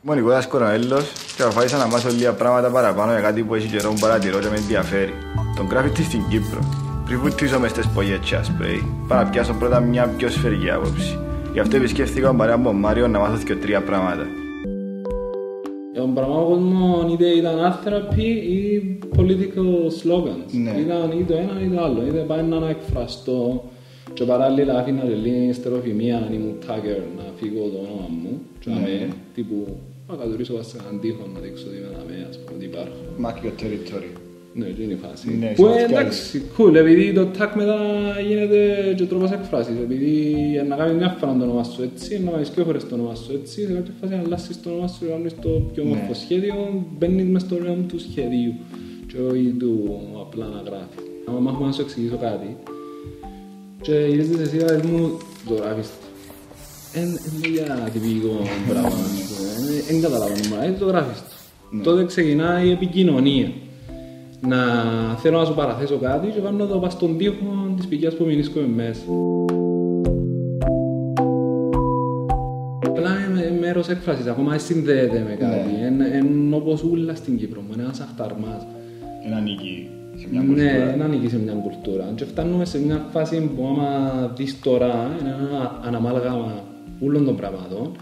Είμαι ο Νικόλας Κοροέλος και αποφάσισα να μάθω λίγα πράγματα παραπάνω για κάτι που έχει καιρό που παρατηρώ και με ενδιαφέρει. Τον γκράφιτι στην Κύπρο. Πριν βουτήσω μες στις πογιέτσια σπρέι, πάω να πιάσω πρώτα μια πιο σφαιρική άποψη. Γι' αυτό επισκέφθηκα τον παρέα μου Μάριο να μάθω και τρία πράγματα. Ο πραγμάτων είτε ήταν art therapy ή political slogans. Ήταν ή το ένα ή το άλλο. Είτε πάει να εκφραστώ και παράλληλα άφηνα και λίγη στεροφημία αν ήμουν tagger να φύγω το όνομα μου. Και αμέ, τύπου, να κατουρίσω βάσει σε έναν τείχο να δείξω ότι είμαι αμέ, ας πούμε, ότι υπάρχω. Mark your territory. Ναι, και είναι η φάση. Που εντάξει, cool, επειδή το tag μετά γίνεται και τρόπος εκφράσεις. Επειδή να κάνεις μια φορά το όνομα σου έτσι, να κάνεις και φορές το όνομα σου έτσι, σε κάποια φάση να αλλάσεις το όνομα σου και να κάνεις το πιο όμορφο σχέδιο, μπαίνεις μες στο νέο του σχεδίου και όχι του απλά να γράφεις. Αν μάχομαι να σου εξηγήσω κάτι και γυρίζεις εσύ να μου ζωγράφεις το. Είναι για τυπικό πράγμα, δεν καταλαβαίνω, έτσι το γράφεις το. Τότε ξεκινάει η επικοινωνία. Να θέλω να σου παραθέσω κάτι και κάνω το πας στον τοίχο της πηγιάς που μηνίσκομαι μέσα. Απλά είναι μέρος έκφρασης, ακόμα συνδέεται με κάτι. Είναι όπως ούλα στην Κύπρο, είναι ένας αχταρμάς. Είναι ανήκει σε μια κουλτούρα. Ναι, είναι ανήκει σε μια κουλτούρα. Και φτάνουμε σε μια φάση που άμα δεις τώρα, είναι ένα αναμάλγαμα όλων των πραγμάτων.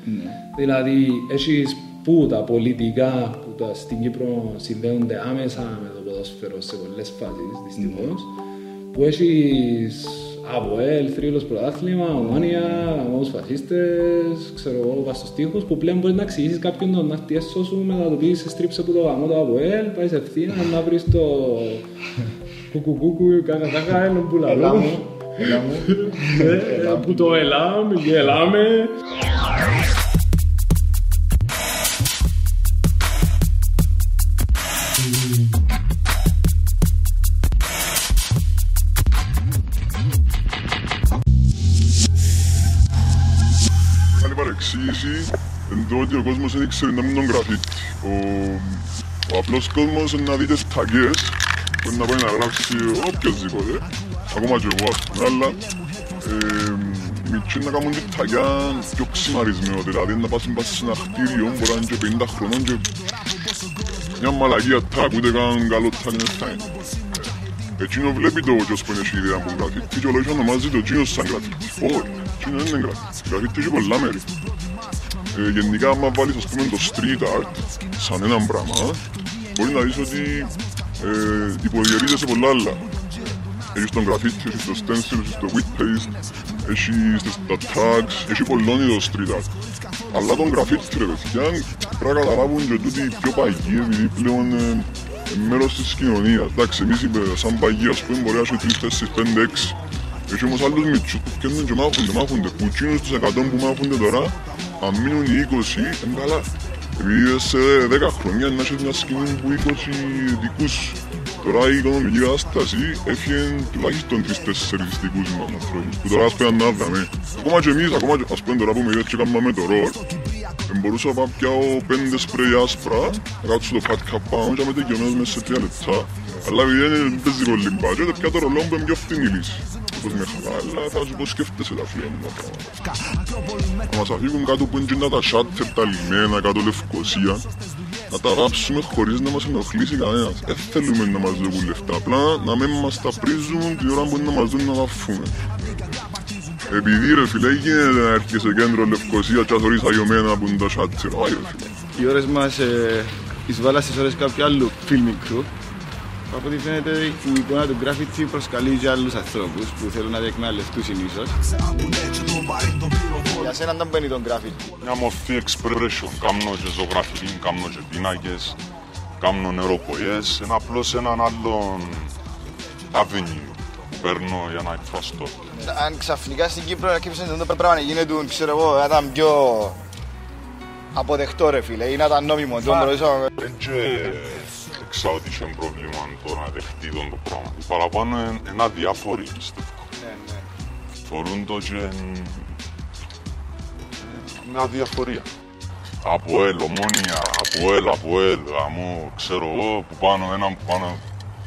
Δηλαδή, έχεις που τα πολιτικά που στην Κύπρο συνδέονται άμεσα με το ποδόσφαιρο σε πολλές φάσεις, δυστυχώς, που έχεις ΑΠΟΕΛ, θρύλος πρωτάθλημα, Ομόνια, όμως φασίστες, ξέρω εγώ, πας στους τοίχους, που πλέον μπορείς να εξηγήσεις κάποιον τον να έρθει έσω σου, μετά το πεις στρίψε που το γαμώ το ΑΠΟΕΛ, πάεις ευθύνα να βρεις το κουκουκούκου, κακακάκα, έναν πουλαλό. Έλα μου. Που το ελάμ, γελάμε. Άλλη παρεξήγηση είναι το ότι ο κόσμος δεν ήξερε να μην τον γραφίτη. Ο απλός κόσμος είναι να δείτε ταγιές που είναι να πάει να γράψει οποιοσδήποτε, ακόμα και εγώ, αλλά μητσούν να κάνουν την ταγιά πιο ξημαρισμένο, δηλαδή να πας σε ένα χτίριο μπορεί να είναι και 50 χρονών και μια μαλακία τάκ, ούτε καν καλό τάκ είναι θα είναι. Εκείνο βλέπει το ποιος που είναι η ιδέα που γραφίτη και ολόγια ονομάζει το εκείνος σαν γραφίτη. Όχι, εκείνο δεν είναι γραφίτη. Γραφίτη έχει πολλά μέρη. Γενικά, άμα βάλεις ας πούμε το street art σαν έναν πράγμα, μπορεί να δεις ότι υποδιαιρείται σε πολλά άλλα. Έχεις τον γραφίτη, έχεις το stencil, έχεις το wet paste, έχεις τα tags, έχει πολλών είδος street art. Αλλά τον γραφίτη ρε παιδιά, πρέπει να καταλάβουν και τούτοι πιο παγιοί, επειδή πλέον μέρος της κοινωνίας. Εντάξει, εμείς σαν παγιοί ας πούμε μπορεί να έχει 3, 4, 5, 6. Έχει όμως άλλους μητσούς που πιάνουν και μάχονται. Που εκείνους τους 100 που μάχονται τώρα, αν μείνουν οι 20, είναι καλά. Επειδή σε 10 χρόνια να έχεις μια σκηνή που 20 δικούς. Τώρα η οικονομική κατάσταση έφυγε τουλάχιστον 3-4 δικούς μας ανθρώπους. Που τώρα ας πέραν να δάμε. Ακόμα και εμείς, ακόμα και ας πούμε τώρα που με είδες και κάνουμε το ρόλ, μπορούσα να πιάω 5 σπρέι άσπρα, να κάτσω το fat cap πάνω και να είμαι τελειωμένος μέσα σε 3 λεπτά. Αλλά επειδή δεν παίζει πολύ μπάτζετ, πια το ρολό μου είναι πιο φθηνή λύση. Όπως με χαρά, αλλά θα σου πω σκέφτεσαι τα φίλια μου τα πράγματα. Θα μας αφήγουν κάτω που είναι τα σάτερ, τα λιμένα, κάτω Λευκοσία. Να τα ράψουμε χωρίς να μας ενοχλήσει κανένας. Δεν θέλουμε να μας δώσουν λεφτά, απλά να μην μας τα πρίζουν την ώρα που είναι να μας δουν να τα φούμε. Επειδή ρε φίλε, γίνεται να έρχεσαι σε κέντρο Λευκοσία και αθωρείς αγιωμένα που είναι τα σάτερ. Όχι ρε φίλε. Οι ώρες μας εισβάλλαν στις ώρες κάποιου άλλου filming crew. Από ό,τι φαίνεται η εικόνα του γκράφιτι προσκαλεί και άλλους ανθρώπους που θέλουν να διεκμεταλλευτούν συνήθως. Για σένα δεν μπαίνει τον γκράφιτι. Μια μορφή expression, κάμνω και ζωγραφική, κάμνω και πίνακες, κάμνω νεροποϊές, είναι απλώς έναν άλλον avenue που παίρνω για να εκφραστώ. Αν ξαφνικά στην Κύπρο αρχίσουν το πράγμα να γίνεται, ξέρω εγώ, να ήταν πιο αποδεκτό ρε φίλε ή να ήταν νόμιμο. Ξέρω ότι είχε πρόβλημα το να δεχτεί το πράγμα. Παραπάνω είναι αδιάφοροι, πιστεύω. Φορούν το και είναι αδιαφορία. ΑΠΟΕΛ, Ομόνια, ΑΠΟΕΛ, γαμώ, ξέρω εγώ, που πάνω έναν που πάνω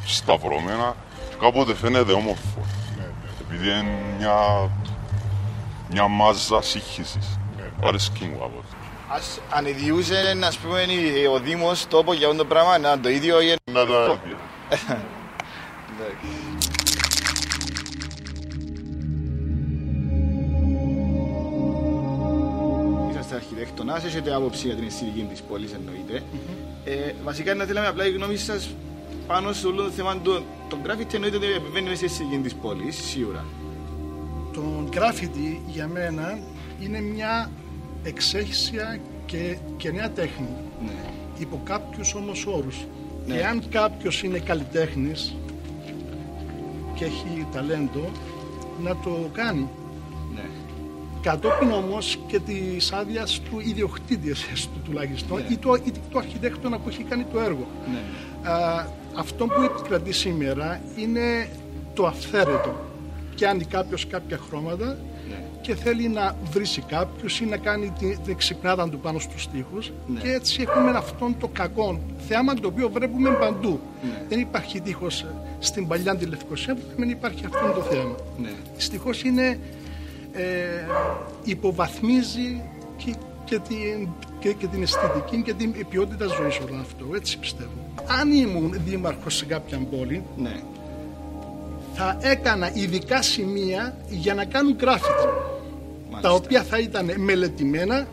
σταυρωμένα και κάποτε φαίνεται όμορφο. Επειδή είναι μια μάζα σύγχυσης. Αρέσκει μου κάποτε. Αν ιδιούσε, ας πούμε, ο Δήμος τόπο για αυτό το πράγμα, να το ίδιο ή... Να το άδεια. Είσαστε αρχιτέκτονας, έχετε άποψη για την αισθητική της πόλης εννοείται. Βασικά να θέλαμε απλά η γνώμη σας πάνω σε όλο το θέμα του γκράφιτι, εννοείται ότι επεμβαίνει μέσα στη αισθητική της πόλης, σίγουρα. Το γκράφιτι για μένα είναι μια εξέχεια και νέα τέχνη. Ναι. Υπό κάποιους όμως όρους. Ναι. Και αν κάποιος είναι καλλιτέχνης και έχει ταλέντο, να το κάνει. Ναι. Κατόπιν όμως και της άδειας του ιδιοκτήτη του τουλάχιστον, Ναι. ή του αρχιτέκτονα που έχει κάνει το έργο. Ναι. Αυτό που επικρατεί σήμερα είναι το αυθαίρετο. Πιάνει κάποιος κάποια χρώματα, Ναι. και θέλει να βρίσει κάποιους ή να κάνει την ξυπνάδα του πάνω στους τοίχους, Ναι. και έτσι έχουμε αυτόν το κακό θέαμα το οποίο βλέπουμε παντού. Ναι. Δεν υπάρχει τείχος στην παλιά τη Λευκοσία που δεν υπάρχει αυτό το θέαμα. Ναι. Δυστυχώς είναι, υποβαθμίζει και την αισθητική και την ποιότητα ζωής όλο αυτό, έτσι πιστεύω. Αν ήμουν δήμαρχος σε κάποια πόλη, Ναι. θα έκανα ειδικά σημεία για να κάνουν γκράφιτι, τα οποία θα ήταν μελετημένα,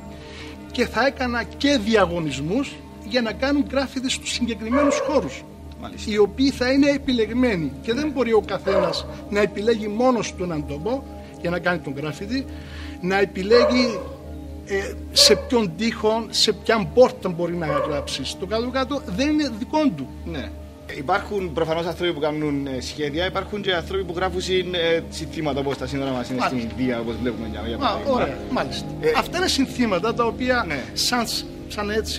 και θα έκανα και διαγωνισμούς για να κάνουν γκράφιτι στους συγκεκριμένους χώρους. Μάλιστα. Οι οποίοι θα είναι επιλεγμένοι και δεν μπορεί ο καθένας να επιλέγει μόνος του έναν τόπο για να κάνει τον γκράφιτι, να επιλέγει σε ποιον τοίχο, σε ποιαν πόρτα μπορεί να γράψει. Το κάτω-κάτω δεν είναι δικό του. Ναι. Υπάρχουν προφανώς άνθρωποι που κάνουν σχέδια, υπάρχουν και άνθρωποι που γράφουν συνθήματα, όπως τα σύνορα μας είναι στην Ινδία, όπως βλέπουμε για παράδειγμα. Ωραία, μάλιστα. Αυτά είναι συνθήματα τα οποία, Ναι.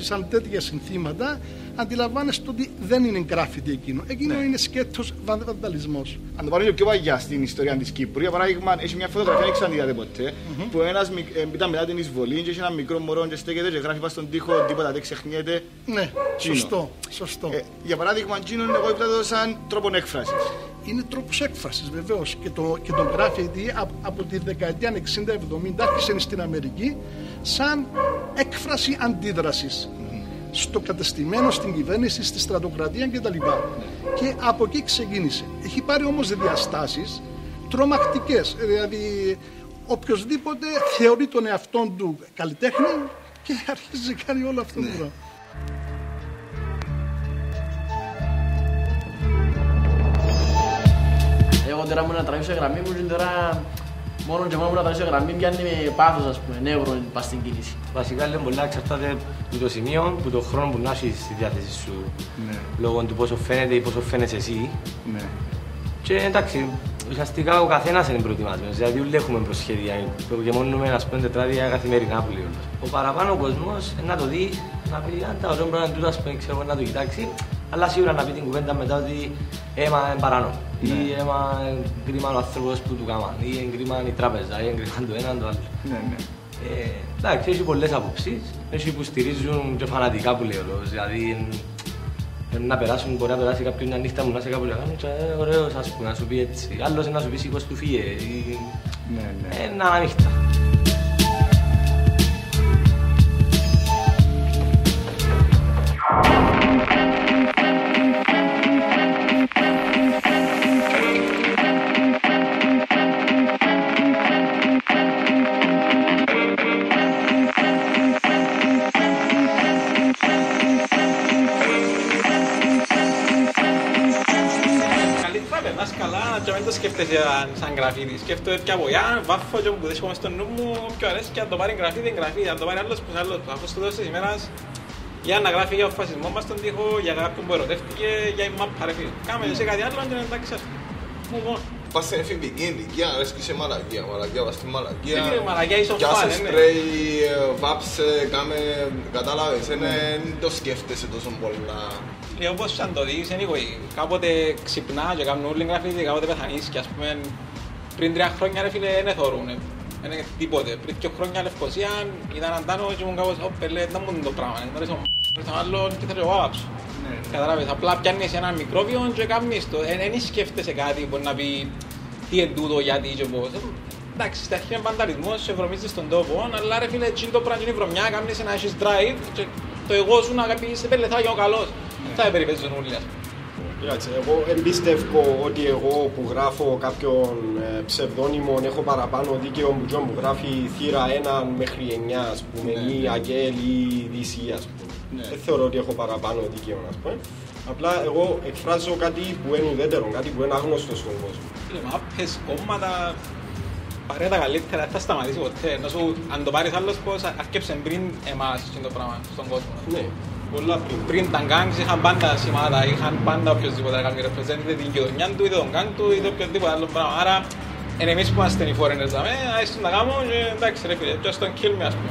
σαν τέτοια συνθήματα, αντιλαμβάνεστε ότι δεν είναι γκράφιτι εκείνο. Εκείνο Ναι. είναι σκέτος βανδαλισμός. Αν το πάρουμε και πιο παλιά στην ιστορία της Κύπρου, για παράδειγμα, έχει μια φωτογραφία, δεν ξέρω αν είδατε ποτέ, που ένας ήταν μετά την εισβολή και έχει ένα μικρό μωρό και στέκεται και γράφει πάνω στον τοίχο, τίποτα δεν ξεχνιέται. Ναι, Τσίνο. σωστό. Για παράδειγμα, Τζίνον, εγώ είπα το σαν τρόπο έκφρασης. Είναι τρόπος έκφρασης βεβαίως, και το γκράφιτι από τη δεκαετία 60-70 άρχισε στην Αμερική σαν έκφραση αντίδρασης στο κατεστημένο, στην κυβέρνηση, στη στρατοκρατία κτλ. Και από εκεί ξεκίνησε. Έχει πάρει όμως διαστάσεις τρομακτικές. Δηλαδή, οποιοσδήποτε θεωρεί τον εαυτόν του καλλιτέχνη και αρχίζει να κάνει όλο αυτό το πράγμα. Εγώ τώρα μου να τραβήσω γραμμή μου και τώρα μόνο και μόνο που να τραβήσω γραμμή πιάνει με πάθος, ας πούμε, νεύρο πας στην κίνηση. Βασικά λέμε πολλά εξαρτάται από το σημείο, από το χρόνο που να έχεις στη διάθεση σου, Ναι. λόγω του πόσο φαίνεται ή πόσο φαίνεσαι εσύ. Ναι. Και εντάξει, ουσιαστικά ο καθένας είναι προετοιμασμένος, δηλαδή όλοι έχουμε προσχέδια, προγεμώνουμε ας πούμε τετράδια καθημερινά που λέω. Ο παραπάνω κόσμος να το δει, να πει αν τα ωραία πράγματα τούτα, ας πούμε, ξέρω, να το κοιτάξει, αλλά σίγουρα να πει την κουβέντα μετά ότι έμα είναι παράνομο, ή έμα κρίμα ο άνθρωπος που του κάμα, ή εγκρίμα η τράπεζα, ή εγκρίμα το ένα το άλλο. Ναι, ναι. Εντάξει, έχει πολλές απόψεις, έχει που στηρίζουν και φανατικά που λέω, δηλαδή να περάσουν, μπορεί να περάσει κάποιον μια νύχτα μου να σε κάπου και κάνει και ωραίος, ας πούμε, να σου πει έτσι, άλλος να σου πει σηκώς του φύγε, ή ένα ανοιχτά. Και μην το σκέφτεσαι σαν γραφίδι, σκέφτομαι πια από για βάφω και που δέχομαι στο νου μου πιο αρέσει και αν το πάρει γραφίδι, γραφίδι, αν το πάρει άλλος πως άλλος. Αφού στο τέλος της ημέρας για να γράφει για ο φασισμό μας στον τοίχο, για κάποιον που ερωτεύτηκε, για η μάπα ρε φίλε. Κάμε σε κάτι άλλο και να εντάξει ας μου μόνο. Πας στην εφηβική ηλικία, αρέσκει σε μαλακία, μαλακία στη μαλακία. Είναι μαλακία ίσο Κι άσε φάνε, ναι. σπρέι, βάψε, κάμε, κατάλαβες, δεν το σκέφτεσαι τόσο πολλά. Όπως αν το δεις, anyway, κάποτε ξυπνά και κάνουν όλοι γραφίδι, κάποτε πεθανείς και ας πούμε πριν 3 χρόνια ρε φίλε δεν θωρούν, δεν είναι τίποτε. Πριν 2 χρόνια Λευκοσία ήταν αντάνω και ήμουν κάπως «Πελέ, δεν μου είναι το πράγμα, δεν αρέσει ο μ***ος άλλον και θέλω εγώ άψω». Καταλάβες, απλά πιάνεις ένα μικρόβιο και κάνεις το, δεν σκέφτεσαι κάτι που να πει τι είναι τούτο, γιατί και πώς. Εντάξει, στα αρχή είναι πανταρισμός, σε βρωμίζεις στον τόπο, αλλά ρε φίλε, εκείνο το πράγμα είναι η βρωμιά, κάνεις να έχεις drive και το εγώ σου να αγαπήσεις, θα γίνει ο καλός. Θα περιπέζουν όλοι, ας πούμε. Κοίταξε, εγώ εμπιστεύω ότι εγώ που γράφω κάποιον ψευδόνυμο έχω παραπάνω δίκαιο που γράφει θύρα 1 μέχρι 9, ας πούμε, ή Αγγέλ ή DC, ας πούμε. Δεν θεωρώ ότι έχω παραπάνω δίκαιο, ας πούμε. Απλά εγώ εκφράζω κάτι που είναι ουδέτερο, κάτι που είναι άγνωστο στον κόσμο. Μάπες, κόμματα, πάρε τα καλύτερα, δεν θα σταματήσει ποτέ. Αν το πάρεις άλλος πώς, αρκέψε πριν εμάς το πράγμα στον κόσμο. Ναι, πολλά πριν. Πριν τα γκάγκς είχαν πάντα σημάδα, είχαν πάντα οποιοσδήποτε να κάνει represent, είτε την γειτονιά του, είτε τον γκάγκ του, είτε οποιοδήποτε άλλο πράγμα. Άρα, είναι εμείς που είμαστε οι foreigners, ας να κάνουμε και εντάξει ρε φίλε, just don't kill me, ας πούμε.